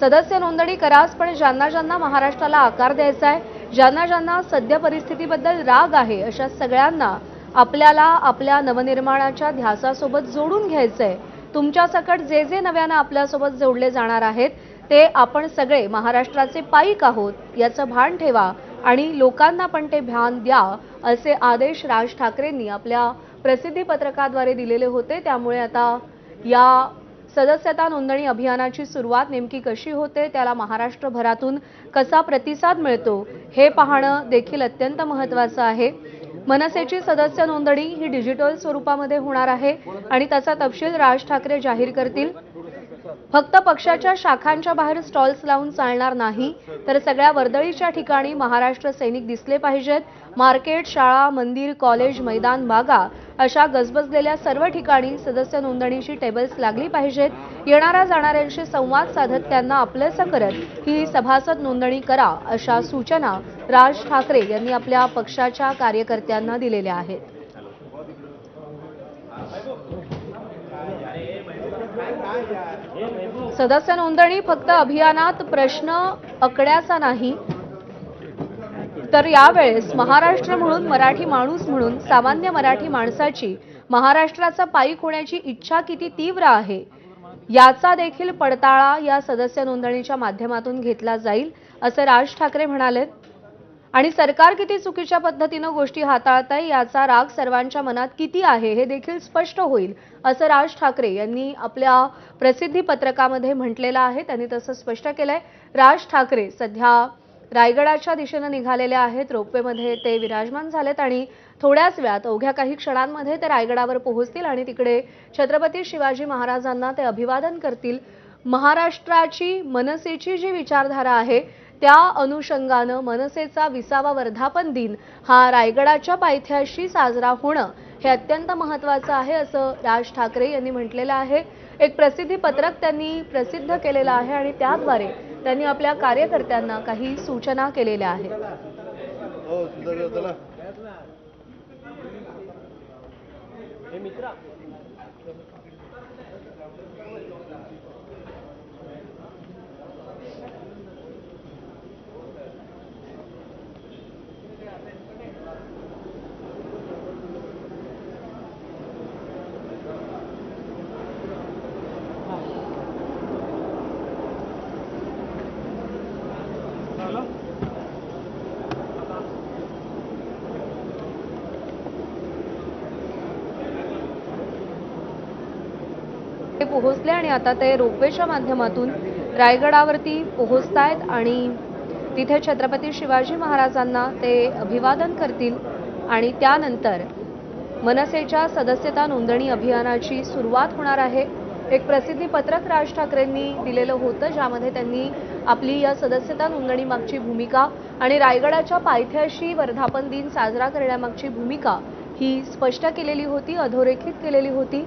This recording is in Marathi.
सदस्य नोंदणी कराच, पण ज्यांना ज्यांना महाराष्ट्राला आकार द्यायचा आहे, ज्यांना ज्यांना सद्य परिस्थितीबद्दल राग आहे, अशा सगळ्यांना आपल्याला आपल्या नवनिर्माणाच्या ध्यासासोबत जोडून घ्यायचंय। तुमच्या सकट जे जे नव्यानं आपल्यासोबत जोडले जाणार आहेत ते आपण सगळे महाराष्ट्राचे पाईक आहोत याचं भान ठेवा आणि लोकांना पण ते भान द्या, असे आदेश राज ठाकरेंनी आपल्या प्रसिद्धी पत्रकाद्वारे दिलेले होते। त्यामुळे आता या सदस्यता नोंदणी अभियानाची सुरुवात नेमकी कशी होते, त्याला महाराष्ट्रभरातून कसा प्रतिसाद मिळतो हे पाहणं देखील अत्यंत महत्त्वाचं आहे। मनसेची सदस्य नोंदणी ही डिजिटल स्वरूपामध्ये होणार आहे आणि त्याचा तपशील राज ठाकरे जाहीर करतील। फक्त पक्षाच्या शाखांच्या बाहेर स्टॉल्स लावून चालणार नाही, तर सगळ्या वर्दळीच्या ठिकाणी महाराष्ट्र सैनिक दिसले पाहिजेत। मार्केट, शाळा, मंदिर, कॉलेज, मैदान, बागा अशा गजबजलेल्या सर्व ठिकाणी सदस्य नोंदणीची टेबल्स लागली पाहिजेत। येणाऱ्या जाणाऱ्यांशी संवाद साधत त्यांना आपलंसं करत ही सभासद नोंदणी करा, अशा सूचना राज ठाकरे यांनी आपल्या पक्षाच्या कार्यकर्त्यांना दिलेल्या आहेत। सदस्य नोंदणी फक्त अभियानात प्रश्न आकड्याचा नाही, तर यावेळेस महाराष्ट्र म्हणून, मराठी माणूस म्हणून, सामान्य मराठी माणसाची महाराष्ट्राचा पाईक होण्याची इच्छा किती तीव्र आहे याचा देखील पडताळा या सदस्य नोंदणीच्या माध्यमातून घेतला जाईल, असं राज ठाकरे म्हणाले। आणि सरकार किती चुकीच्या पद्धतीने गोष्टी हाताळतंय याचा राग सर्वांच्या मनात किती आहे हे देखील स्पष्ट होईल, असं राज ठाकरे यांनी आपल्या प्रसिद्धी पत्रकामध्ये म्हटलेलं आहे। त्यांनी तसं स्पष्ट केलंय। राज ठाकरे सध्या रायगडाच्या दिशेने निघालेले आहेत। रोपवेमध्ये ते विराजमान झालेत आणि थोड्याच वेळात, अवघ्या काही क्षणांमध्ये ते रायगडावर पोहोचतील आणि तिकडे छत्रपती शिवाजी महाराजांना ते अभिवादन करतील। महाराष्ट्राची, मनसेची जी विचारधारा आहे त्या अनुषंगानं मनसेचा 20वा वर्धापन दिन हा रायगडाच्या पायथ्याशी साजरा होणं हे अत्यंत महत्त्वाचं आहे, असं राज ठाकरे यांनी म्हटलेलं आहे। एक प्रसिद्धी पत्रक त्यांनी प्रसिद्ध केलेलं आहे आणि त्याद्वारे त्यांनी आपल्या कार्यकर्त्यांना काही सूचना केलेल्या आहेत। ते पोहोचले आणि आता ते रोपवेच्या माध्यमातून रायगडावरती पोहोचतायत आणि तिथे छत्रपती शिवाजी महाराजांना ते अभिवादन करतील आणि त्यानंतर मनसेच्या सदस्यता नोंदणी अभियानाची सुरुवात होणार आहे। एक प्रसिद्धी पत्रक राज ठाकरेंनी दिलेलं होतं, ज्यामध्ये त्यांनी आपली या सदस्यता नोंदणी मागची भूमिका आणि रायगडाच्या पायथ्याशी वर्धापन दिन साजरा करण्यामागची भूमिका ही स्पष्ट केलेली होती, अधोरेखित केलेली होती।